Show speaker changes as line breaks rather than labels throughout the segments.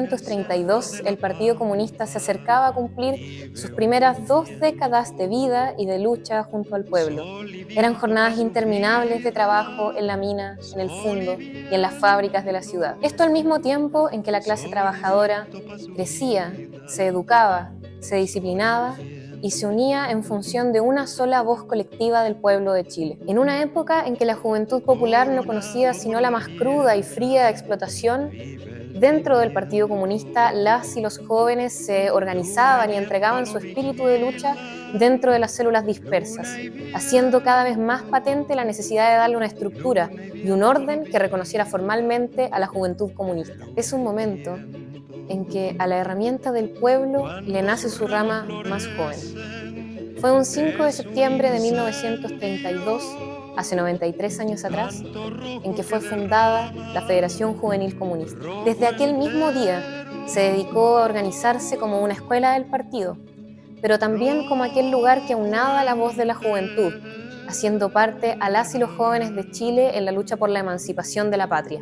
1932, el Partido Comunista se acercaba a cumplir sus primeras 2 décadas de vida y de lucha junto al pueblo. Eran jornadas interminables de trabajo en la mina, en el fundo y en las fábricas de la ciudad. Esto al mismo tiempo en que la clase trabajadora crecía, se educaba, se disciplinaba y se unía en función de una sola voz colectiva del pueblo de Chile. En una época en que la juventud popular no conocía sino la más cruda y fría explotación, dentro del Partido Comunista las y los jóvenes se organizaban y entregaban su espíritu de lucha dentro de las células dispersas, haciendo cada vez más patente la necesidad de darle una estructura y un orden que reconociera formalmente a la juventud comunista. Es un momento en que a la herramienta del pueblo le nace su rama más joven. Fue un 5 de septiembre de 1932, hace 93 años atrás, en que fue fundada la Federación Juvenil Comunista. Desde aquel mismo día se dedicó a organizarse como una escuela del partido, pero también como aquel lugar que aunaba la voz de la juventud, haciendo parte a las y los jóvenes de Chile en la lucha por la emancipación de la patria.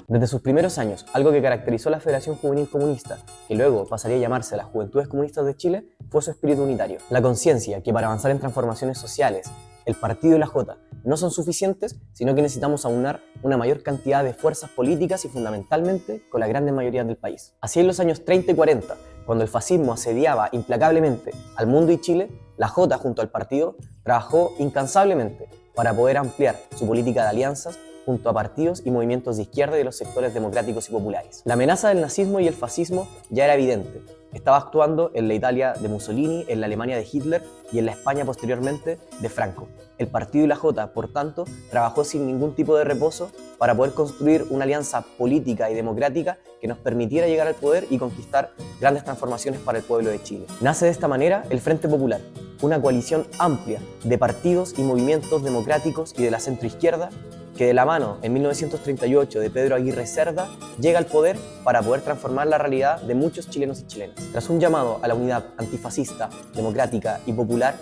Desde sus primeros años, algo que caracterizó a la Federación Juvenil Comunista, que luego pasaría a llamarse las Juventudes Comunistas de Chile, fue su espíritu unitario. La conciencia que para avanzar en transformaciones sociales, el partido y la Jota no son suficientes, sino que necesitamos aunar una mayor cantidad de fuerzas políticas y fundamentalmente con la gran mayoría del país. Así en los años 30 y 40, cuando el fascismo asediaba implacablemente al mundo y Chile, la Jota junto al partido trabajó incansablemente para poder ampliar su política de alianzas junto a partidos y movimientos de izquierda y de los sectores democráticos y populares. La amenaza del nazismo y el fascismo ya era evidente. Estaba actuando en la Italia de Mussolini, en la Alemania de Hitler y en la España posteriormente de Franco. El partido y la Jota, por tanto, trabajó sin ningún tipo de reposo para poder construir una alianza política y democrática que nos permitiera llegar al poder y conquistar grandes transformaciones para el pueblo de Chile. Nace de esta manera el Frente Popular, una coalición amplia de partidos y movimientos democráticos y de la centroizquierda que de la mano en 1938 de Pedro Aguirre Cerda llega al poder para poder transformar la realidad de muchos chilenos y chilenas. Tras un llamado a la unidad antifascista, democrática y popular,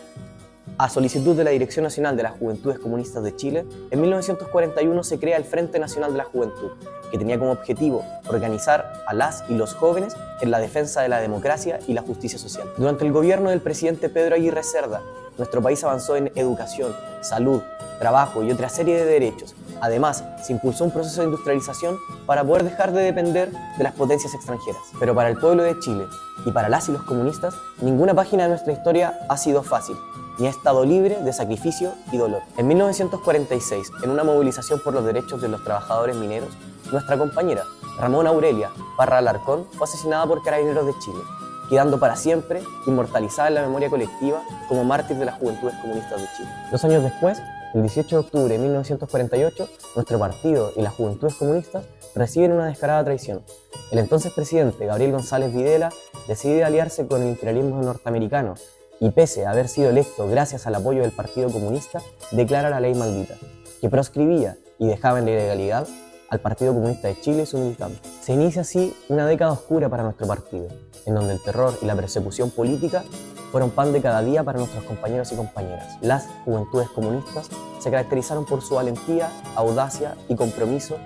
a solicitud de la Dirección Nacional de las Juventudes Comunistas de Chile, en 1941 se crea el Frente Nacional de la Juventud, que tenía como objetivo organizar a las y los jóvenes en la defensa de la democracia y la justicia social. Durante el gobierno del presidente Pedro Aguirre Cerda, nuestro país avanzó en educación, salud, trabajo y otra serie de derechos. Además, se impulsó un proceso de industrialización para poder dejar de depender de las potencias extranjeras. Pero para el pueblo de Chile y para las y los comunistas, ninguna página de nuestra historia ha sido fácil, ni ha estado libre de sacrificio y dolor. En 1946, en una movilización por los derechos de los trabajadores mineros, nuestra compañera Ramona Aurelia Parra Alarcón fue asesinada por Carabineros de Chile, quedando para siempre inmortalizada en la memoria colectiva como mártir de las Juventudes Comunistas de Chile. 2 años después, el 18 de octubre de 1948, nuestro partido y las Juventudes Comunistas reciben una descarada traición. El entonces presidente Gabriel González Videla decide aliarse con el imperialismo norteamericano y, pese a haber sido electo gracias al apoyo del Partido Comunista, declara la ley maldita, que proscribía y dejaba en la ilegalidad al Partido Comunista de Chile y sus militantes. Se inicia así una década oscura para nuestro partido, en donde el terror y la persecución política fueron pan de cada día para nuestros compañeros y compañeras. Las Juventudes Comunistas se caracterizaron por su valentía, audacia y compromiso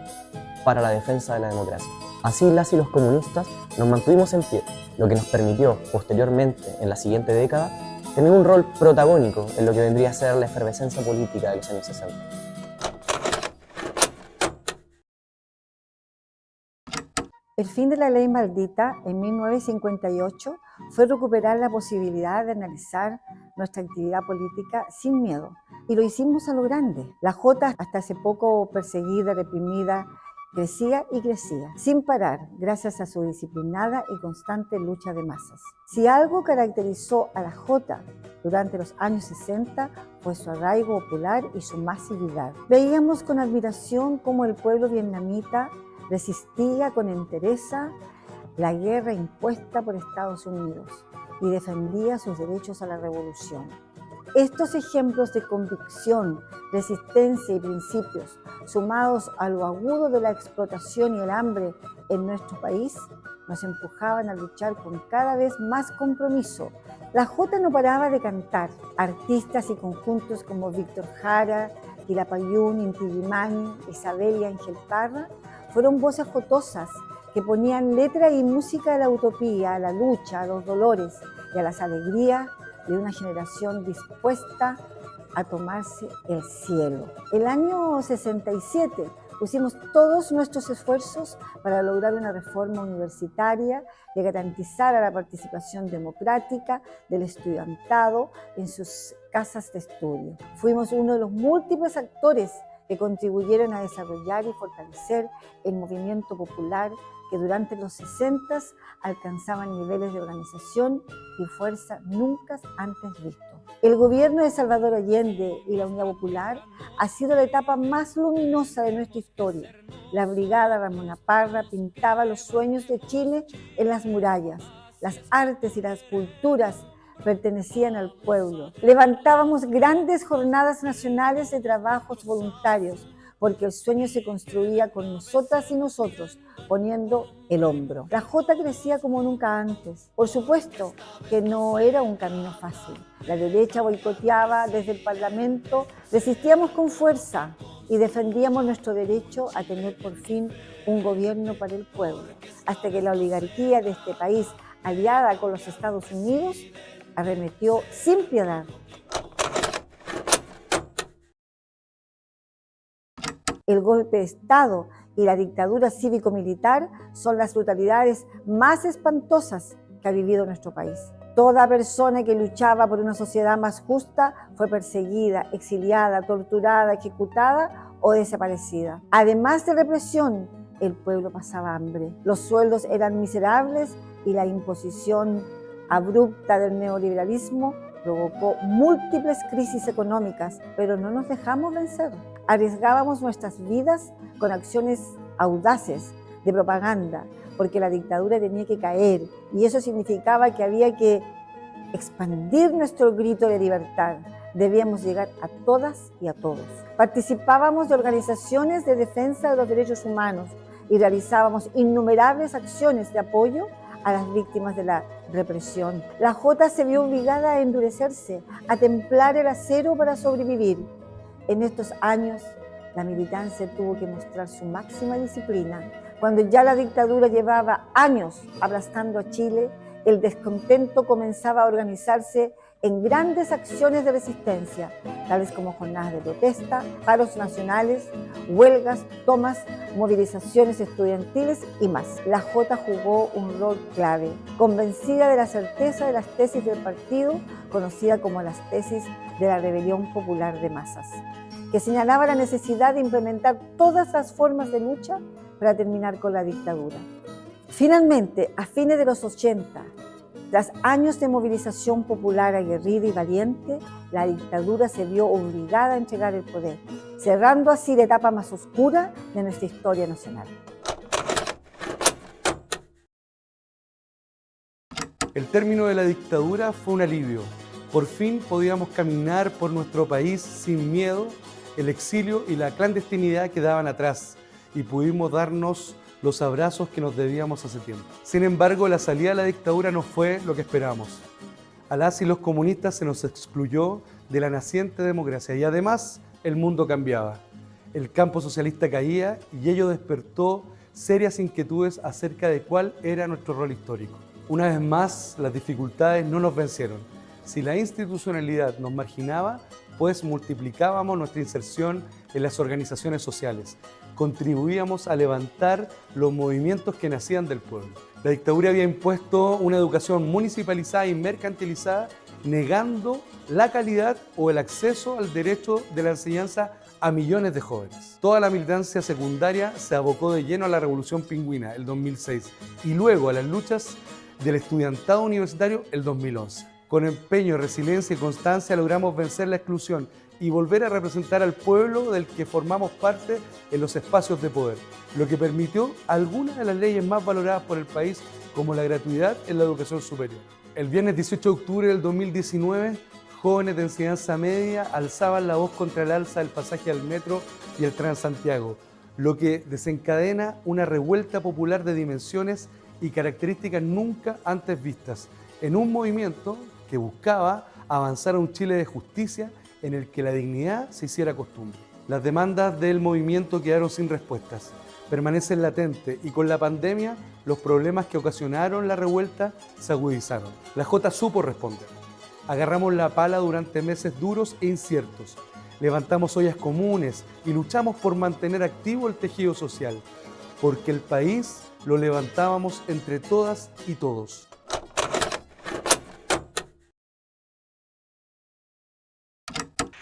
para la defensa de la democracia. Así, las y los comunistas nos mantuvimos en pie, lo que nos permitió, posteriormente, en la siguiente década, tener un rol protagónico en lo que vendría a ser la efervescencia política de los años 60.
El fin de la ley maldita en 1958 fue recuperar la posibilidad de analizar nuestra actividad política sin miedo. Y lo hicimos a lo grande. La Jota, hasta hace poco perseguida, reprimida, crecía y crecía, sin parar, gracias a su disciplinada y constante lucha de masas. Si algo caracterizó a la Jota durante los años 60 fue su arraigo popular y su masividad. Veíamos con admiración cómo el pueblo vietnamita resistía con entereza la guerra impuesta por Estados Unidos y defendía sus derechos a la revolución. Estos ejemplos de convicción, resistencia y principios, sumados a lo agudo de la explotación y el hambre en nuestro país, nos empujaban a luchar con cada vez más compromiso. La Jota no paraba de cantar. Artistas y conjuntos como Víctor Jara, Quilapayún, Inti Illimani, Isabel y Ángel Parra, fueron voces jotosas que ponían letra y música a la utopía, a la lucha, a los dolores y a las alegrías de una generación dispuesta a tomarse el cielo. El año 67 pusimos todos nuestros esfuerzos para lograr una reforma universitaria que garantizara la participación democrática del estudiantado en sus casas de estudio. Fuimos uno de los múltiples actores que contribuyeron a desarrollar y fortalecer el movimiento popular que durante los 60 alcanzaban niveles de organización y fuerza nunca antes vistos. El gobierno de Salvador Allende y la Unidad Popular ha sido la etapa más luminosa de nuestra historia. La brigada Ramona Parra pintaba los sueños de Chile en las murallas. Las artes y las culturas pertenecían al pueblo. Levantábamos grandes jornadas nacionales de trabajos voluntarios, porque el sueño se construía con nosotras y nosotros, poniendo el hombro. La Jota crecía como nunca antes. Por supuesto que no era un camino fácil. La derecha boicoteaba desde el Parlamento, resistíamos con fuerza y defendíamos nuestro derecho a tener por fin un gobierno para el pueblo, hasta que la oligarquía de este país, aliada con los Estados Unidos, arremetió sin piedad. El golpe de Estado y la dictadura cívico-militar son las brutalidades más espantosas que ha vivido nuestro país. Toda persona que luchaba por una sociedad más justa fue perseguida, exiliada, torturada, ejecutada o desaparecida. Además de represión, el pueblo pasaba hambre. Los sueldos eran miserables y la imposición abrupta del neoliberalismo provocó múltiples crisis económicas, pero no nos dejamos vencer. Arriesgábamos nuestras vidas con acciones audaces de propaganda, porque la dictadura tenía que caer y eso significaba que había que expandir nuestro grito de libertad. Debíamos llegar a todas y a todos. Participábamos de organizaciones de defensa de los derechos humanos y realizábamos innumerables acciones de apoyo a las víctimas de la represión. La Jota se vio obligada a endurecerse, a templar el acero para sobrevivir. En estos años, la militancia tuvo que mostrar su máxima disciplina. Cuando ya la dictadura llevaba años aplastando a Chile, el descontento comenzaba a organizarse en grandes acciones de resistencia, tales como jornadas de protesta, paros nacionales, huelgas, tomas, movilizaciones estudiantiles y más. La Jota jugó un rol clave, convencida de la certeza de las tesis del partido, conocida como las tesis de la rebelión popular de masas, que señalaba la necesidad de implementar todas las formas de lucha para terminar con la dictadura. Finalmente, a fines de los 80, tras años de movilización popular aguerrida y valiente, la dictadura se vio obligada a entregar el poder, cerrando así la etapa más oscura de nuestra historia nacional.
El término de la dictadura fue un alivio. Por fin podíamos caminar por nuestro país sin miedo. El exilio y la clandestinidad quedaban atrás y pudimos darnos los abrazos que nos debíamos hace tiempo. Sin embargo, la salida de la dictadura no fue lo que esperábamos. A las y los comunistas se nos excluyó de la naciente democracia y además el mundo cambiaba. El campo socialista caía y ello despertó serias inquietudes acerca de cuál era nuestro rol histórico. Una vez más, las dificultades no nos vencieron. Si la institucionalidad nos marginaba, pues multiplicábamos nuestra inserción en las organizaciones sociales. Contribuíamos a levantar los movimientos que nacían del pueblo. La dictadura había impuesto una educación municipalizada y mercantilizada, negando la calidad o el acceso al derecho de la enseñanza a millones de jóvenes. Toda la militancia secundaria se abocó de lleno a la Revolución Pingüina, el 2006, y luego a las luchas del estudiantado universitario, el 2011. Con empeño, resiliencia y constancia logramos vencer la exclusión y volver a representar al pueblo del que formamos parte en los espacios de poder, lo que permitió algunas de las leyes más valoradas por el país, como la gratuidad en la educación superior. El viernes 18 de octubre del 2019, jóvenes de enseñanza media alzaban la voz contra el alza del pasaje al metro y el Transantiago, lo que desencadena una revuelta popular de dimensiones y características nunca antes vistas, en un movimiento que buscaba avanzar a un Chile de justicia en el que la dignidad se hiciera costumbre. Las demandas del movimiento quedaron sin respuestas, permanecen latentes y con la pandemia los problemas que ocasionaron la revuelta se agudizaron. La Jota supo responder. Agarramos la pala durante meses duros e inciertos. Levantamos ollas comunes y luchamos por mantener activo el tejido social, porque el país lo levantábamos entre todas y todos.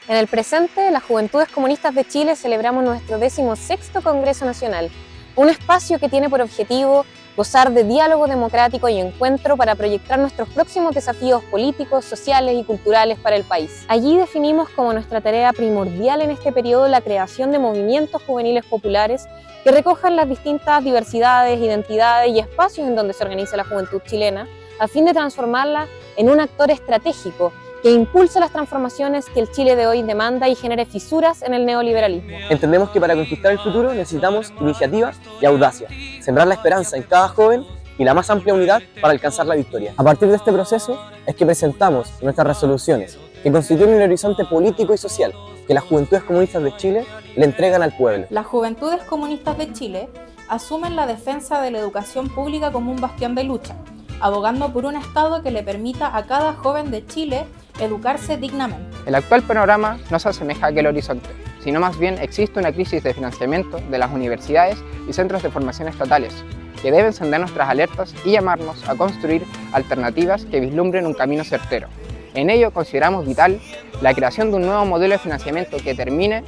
En el presente, las Juventudes Comunistas de Chile celebramos nuestro 16º Congreso Nacional, un espacio que tiene por objetivo gozar de diálogo democrático y encuentro para proyectar nuestros próximos desafíos políticos, sociales y culturales para el país. Allí definimos como nuestra tarea primordial en este periodo la creación de movimientos juveniles populares que recojan las distintas diversidades, identidades y espacios en donde se organiza la juventud chilena, a fin de transformarla en un actor estratégico que impulse las transformaciones que el Chile de hoy demanda y genere fisuras en el neoliberalismo.
Entendemos que para conquistar el futuro necesitamos iniciativa y audacia, sembrar la esperanza en cada joven y la más amplia unidad para alcanzar la victoria. A partir de este proceso es que presentamos nuestras resoluciones, que constituyen un horizonte político y social que las Juventudes Comunistas de Chile le entregan al pueblo.
Las Juventudes Comunistas de Chile asumen la defensa de la educación pública como un bastión de lucha, abogando por un Estado que le permita a cada joven de Chile educarse dignamente.
El actual panorama no se asemeja a aquel horizonte, sino más bien existe una crisis de financiamiento de las universidades y centros de formación estatales, que deben encender nuestras alertas y llamarnos a construir alternativas que vislumbren un camino certero. En ello consideramos vital la creación de un nuevo modelo de financiamiento que termine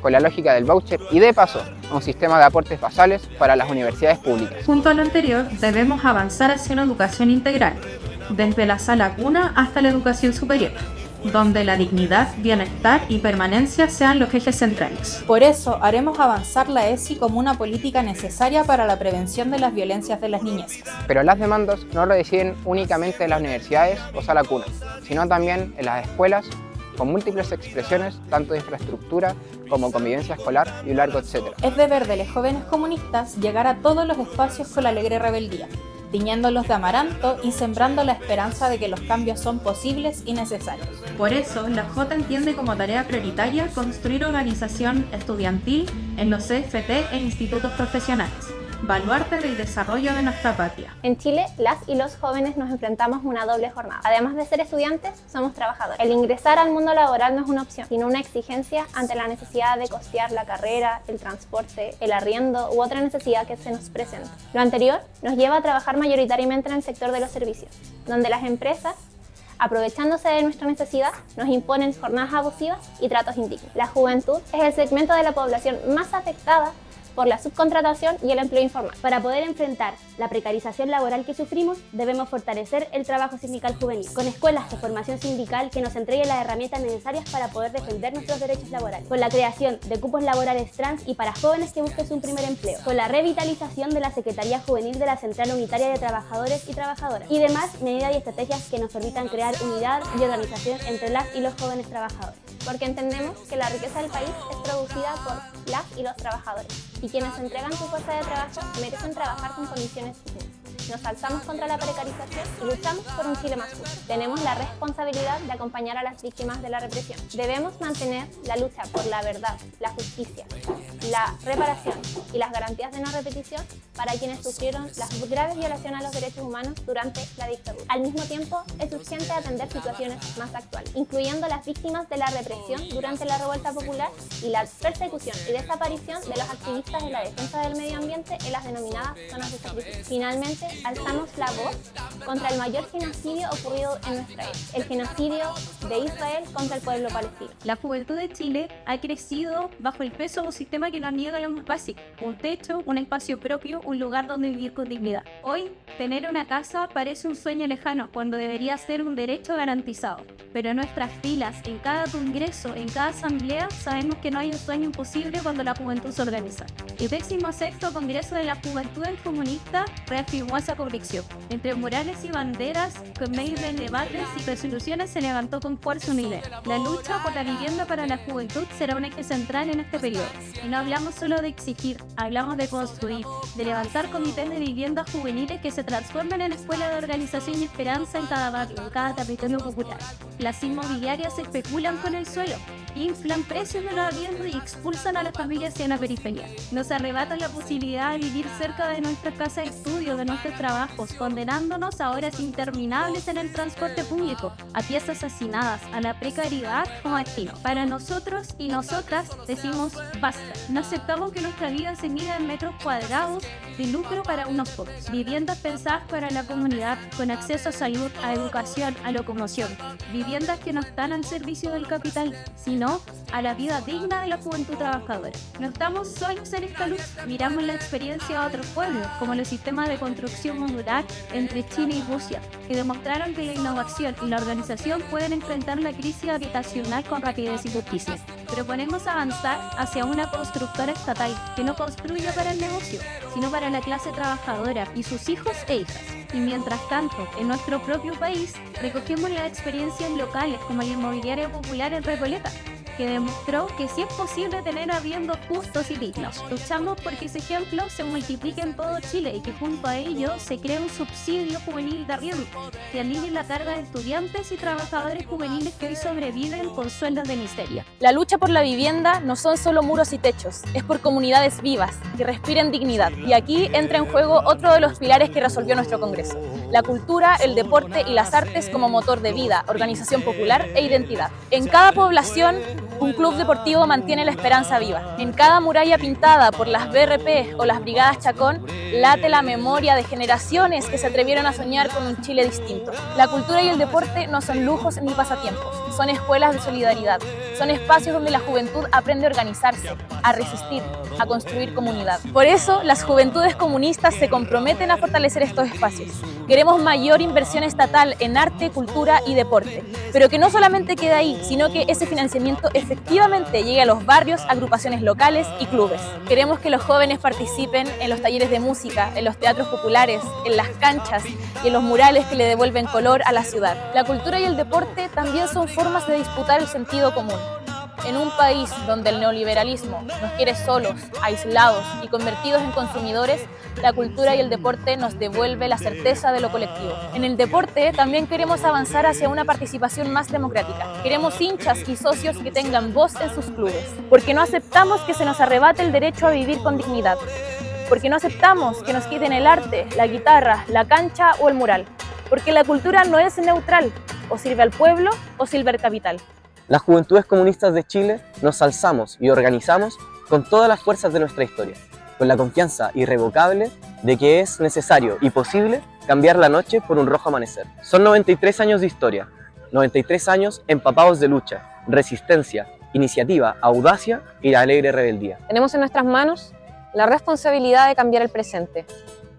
con la lógica del voucher y de paso un sistema de aportes basales para las universidades públicas.
Junto a lo anterior, debemos avanzar hacia una educación integral, desde la sala cuna hasta la educación superior, donde la dignidad, bienestar y permanencia sean los ejes centrales.
Por eso haremos avanzar la ESI como una política necesaria para la prevención de las violencias de las niñeces.
Pero las demandas no residen únicamente en las universidades o sala cuna, sino también en las escuelas, con múltiples expresiones tanto de infraestructura como convivencia escolar y un largo etcétera.
Es deber de los jóvenes comunistas llegar a todos los espacios con la alegre rebeldía, tiñéndolos de amaranto y sembrando la esperanza de que los cambios son posibles y necesarios.
Por eso, la Jota entiende como tarea prioritaria construir organización estudiantil en los CFT e institutos profesionales, baluarte del desarrollo de nuestra patria.
En Chile, las y los jóvenes nos enfrentamos a una doble jornada. Además de ser estudiantes, somos trabajadores. El ingresar al mundo laboral no es una opción, sino una exigencia ante la necesidad de costear la carrera, el transporte, el arriendo u otra necesidad que se nos presenta. Lo anterior nos lleva a trabajar mayoritariamente en el sector de los servicios, donde las empresas, aprovechándose de nuestra necesidad, nos imponen jornadas abusivas y tratos indignos. La juventud es el segmento de la población más afectada por la subcontratación y el empleo informal.
Para poder enfrentar la precarización laboral que sufrimos, debemos fortalecer el trabajo sindical juvenil, con escuelas de formación sindical que nos entreguen las herramientas necesarias para poder defender nuestros derechos laborales, con la creación de cupos laborales trans y para jóvenes que busquen su primer empleo, con la revitalización de la Secretaría Juvenil de la Central Unitaria de Trabajadores y Trabajadoras, y demás medidas y estrategias que nos permitan crear unidad y organización entre las y los jóvenes trabajadores.
Porque entendemos que la riqueza del país es producida por las y los trabajadores, y quienes entregan su fuerza de trabajo merecen trabajar con condiciones dignas. Nos alzamos contra la precarización y luchamos por un Chile más justo. Tenemos la responsabilidad de acompañar a las víctimas de la represión. Debemos mantener la lucha por la verdad, la justicia, la reparación y las garantías de no repetición para quienes sufrieron las graves violaciones a los derechos humanos durante la dictadura. Al mismo tiempo, es urgente atender situaciones más actuales, incluyendo las víctimas de la represión durante la revuelta popular y la persecución y desaparición de los activistas en la defensa del medio ambiente en las denominadas zonas de sacrificio. Finalmente, alzamos la voz contra el mayor genocidio ocurrido en nuestra era, el genocidio de Israel contra el pueblo palestino.
La juventud de Chile ha crecido bajo el peso de un sistema que nos niega lo más básico: un techo, un espacio propio, un lugar donde vivir con dignidad. Hoy, tener una casa parece un sueño lejano cuando debería ser un derecho garantizado. Pero en nuestras filas, en cada congreso, en cada asamblea, sabemos que no hay un sueño imposible cuando la juventud se organiza. El 16º Congreso de la Juventudes Comunistas reafirmó esa convicción. Entre murales y banderas, con medio de debates y resoluciones, se levantó con fuerza una idea. La lucha por la vivienda para la juventud será un eje central en este periodo. Y no hablamos solo de exigir, hablamos de construir, de levantar comités de viviendas juveniles que se transformen en escuelas de organización y esperanza en cada barrio, en cada territorio popular. Las inmobiliarias especulan con el suelo inflan precios de los arriendos y expulsan a las familias hacia la periferia. Nos arrebatan la posibilidad de vivir cerca de nuestras casas de estudio, de nuestros trabajos, condenándonos a horas interminables en el transporte público, a piezas hacinadas, a la precariedad como destino. Para nosotros y nosotras decimos basta. No aceptamos que nuestra vida se mida en metros cuadrados de lucro para unos pocos. Viviendas pensadas para la comunidad, con acceso a salud, a educación, a locomoción. Viviendas que no están al servicio del capital, sino a la vida digna de la juventud trabajadora. No estamos solos en esta luz, miramos la experiencia de otros pueblos, como los sistemas de construcción modular entre Chile y Rusia, que demostraron que la innovación y la organización pueden enfrentar la crisis habitacional con rapidez y justicia. Proponemos avanzar hacia una constructora estatal que no construya para el negocio, sino para la clase trabajadora y sus hijos e hijas. Y mientras tanto, en nuestro propio país, recogemos las experiencias locales como la inmobiliaria popular en Recoleta, que demostró que sí es posible tener arriendos justos y dignos. Luchamos porque ese ejemplo se multiplique en todo Chile y que junto a ello se cree un subsidio juvenil de arriendo que alivie la carga de estudiantes y trabajadores juveniles que hoy sobreviven con sueldos de miseria.
La lucha por la vivienda no son solo muros y techos, es por comunidades vivas, que respiren dignidad. Y aquí entra en juego otro de los pilares que resolvió nuestro Congreso: la cultura, el deporte y las artes como motor de vida, organización popular e identidad. En cada población, un club deportivo mantiene la esperanza viva. En cada muralla pintada por las BRP o las Brigadas Chacón, late la memoria de generaciones que se atrevieron a soñar con un Chile distinto. La cultura y el deporte no son lujos ni pasatiempos, son escuelas de solidaridad, son espacios donde la juventud aprende a organizarse, a resistir, a construir comunidad. Por eso, las juventudes comunistas se comprometen a fortalecer estos espacios. Queremos mayor inversión estatal en arte, cultura y deporte, pero que no solamente quede ahí, sino que ese financiamiento efectivamente llegue a los barrios, agrupaciones locales y clubes. Queremos que los jóvenes participen en los talleres de música, en los teatros populares, en las canchas y en los murales que le devuelven color a la ciudad. La cultura y el deporte también son formas de disputar el sentido común. En un país donde el neoliberalismo nos quiere solos, aislados y convertidos en consumidores, la cultura y el deporte nos devuelve la certeza de lo colectivo. En el deporte también queremos avanzar hacia una participación más democrática. Queremos hinchas y socios que tengan voz en sus clubes, porque no aceptamos que se nos arrebate el derecho a vivir con dignidad, porque no aceptamos que nos quiten el arte, la guitarra, la cancha o el mural, porque la cultura no es neutral, o sirve al pueblo o sirve al capital.
Las Juventudes Comunistas de Chile nos alzamos y organizamos con todas las fuerzas de nuestra historia, con la confianza irrevocable de que es necesario y posible cambiar la noche por un rojo amanecer. Son 93 años de historia, 93 años empapados de lucha, resistencia, iniciativa, audacia y la alegre rebeldía.
Tenemos en nuestras manos la responsabilidad de cambiar el presente,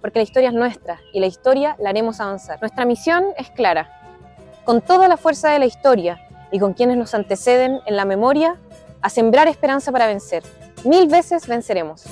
porque la historia es nuestra y la historia la haremos avanzar. Nuestra misión es clara: con toda la fuerza de la historia y con quienes nos anteceden en la memoria, a sembrar esperanza para vencer. 1000 veces venceremos.